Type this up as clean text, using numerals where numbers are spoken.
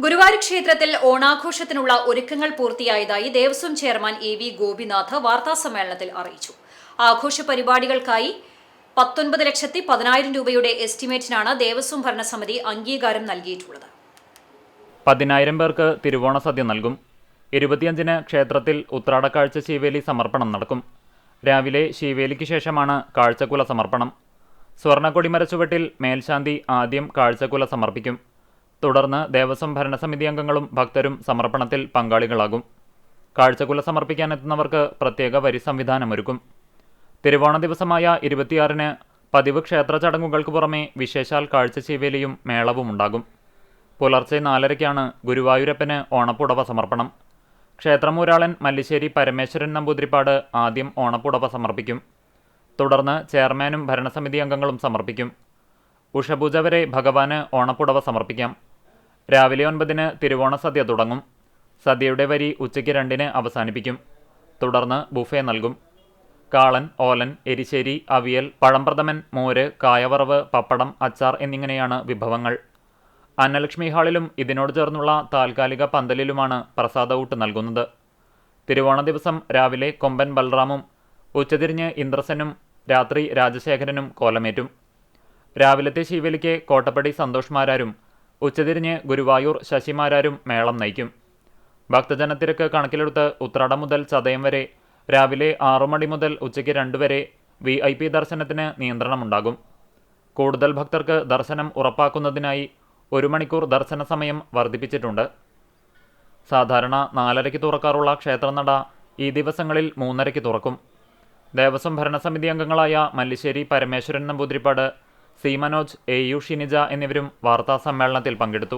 ഗുരുവായൂർ ക്ഷേത്രത്തിൽ ഓണാഘോഷത്തിനുള്ള ഒരുക്കങ്ങൾ പൂർത്തിയായതായി ദേവസ്വം ചെയർമാൻ AV ഗോപിനാഥ് വാർത്താസമ്മേളനത്തിൽ അറിയിച്ചു. ആഘോഷ പരിപാടികൾക്കായി 19,10,000 രൂപയുടെ എസ്റ്റിമേറ്റിനാണ് ദേവസ്വം ഭരണസമിതി അംഗീകാരം നൽകിയിട്ടുള്ളത്. 10,000 പേർക്ക് തിരുവോണ സദ്യ നൽകും. 25-ന് ക്ഷേത്രത്തിൽ ഉത്രാടക്കാഴ്ച ശീവേലി സമർപ്പണം നടക്കും. രാവിലെ ശീവേലിക്ക് ശേഷമാണ് കാഴ്ചക്കുല സമർപ്പണം. സ്വർണ്ണക്കൊടി ചുവട്ടിൽ മേൽശാന്തി ആദ്യം കാഴ്ചക്കുല സമർപ്പിക്കും. തുടർന്ന് ദേവസ്വം ഭരണസമിതി അംഗങ്ങളും ഭക്തരും സമർപ്പണത്തിൽ പങ്കാളികളാകും. കാഴ്ചക്കുല സമർപ്പിക്കാനെത്തുന്നവർക്ക് പ്രത്യേക വരി സംവിധാനമൊരുക്കും. തിരുവോണ ദിവസമായ 26-ന് പതിവ് ക്ഷേത്ര ചടങ്ങുകൾക്ക് പുറമെ വിശേഷാൽ കാഴ്ചശീവേലിയും മേളവും ഉണ്ടാകും. പുലർച്ചെ 4:30-ക്കാണ് ഗുരുവായൂരപ്പന് ഓണപ്പുടവ സമർപ്പണം. ക്ഷേത്രമൂരാളൻ മല്ലിശ്ശേരി പരമേശ്വരൻ നമ്പൂതിരിപ്പാട് ആദ്യം ഓണപ്പുടവ സമർപ്പിക്കും. തുടർന്ന് ചെയർമാനും ഭരണസമിതി അംഗങ്ങളും സമർപ്പിക്കും. ഉഷപൂജ വരെ ഭഗവാന് ഓണപ്പുടവ സമർപ്പിക്കാം. രാവിലെ 9-ന് തിരുവോണ സദ്യ തുടങ്ങും. സദ്യയുടെ വരി ഉച്ചയ്ക്ക് 2-ന് അവസാനിപ്പിക്കും. തുടർന്ന് ബുഫേ നൽകും. കാളൻ, ഓലൻ, എരിശ്ശേരി, അവിയൽ, പഴംപ്രഥമൻ, മോര്, കായവറവ്, പപ്പടം, അച്ചാർ എന്നിങ്ങനെയാണ് വിഭവങ്ങൾ. അന്നലക്ഷ്മി ഹാളിലും ഇതിനോട് ചേർന്നുള്ള താൽക്കാലിക പന്തലിലുമാണ് പ്രസാദഊട്ട് നൽകുന്നത്. തിരുവോണ ദിവസം രാവിലെ കൊമ്പൻ ബൽറാമും ഉച്ചതിരിഞ്ഞ് ഇന്ദ്രസനും രാത്രി രാജശേഖരനും കോലമേറ്റും. രാവിലത്തെ ശീവേലിക്ക് കോട്ടപ്പടി സന്തോഷ് മാരാരും ഉച്ചതിരിഞ്ഞ് ഗുരുവായൂർ ശശിമാരാരും മേളം നയിക്കും. ഭക്തജനത്തിരക്ക് കണക്കിലെടുത്ത് ഉത്രാടം മുതൽ ചതയം വരെ രാവിലെ 6 മണി മുതൽ ഉച്ചയ്ക്ക് 2 വരെ VIP ദർശനത്തിന് നിയന്ത്രണമുണ്ടാകും. കൂടുതൽ ഭക്തർക്ക് ദർശനം ഉറപ്പാക്കുന്നതിനായി 1 മണിക്കൂർ ദർശന സമയം വർദ്ധിപ്പിച്ചിട്ടുണ്ട്. സാധാരണ 4:30-ക്ക് തുറക്കാറുള്ള ക്ഷേത്രനട ഈ ദിവസങ്ങളിൽ 3:30-ക്ക് തുറക്കും. ദേവസ്വം ഭരണസമിതി അംഗങ്ങളായ മല്ലിശ്ശേരി പരമേശ്വരൻ നമ്പൂതിരിപ്പാട്, സി മനോജ്, AU ഷിനിജ എന്നിവരും വാർത്താസമ്മേളനത്തിൽ പങ്കെടുത്തു.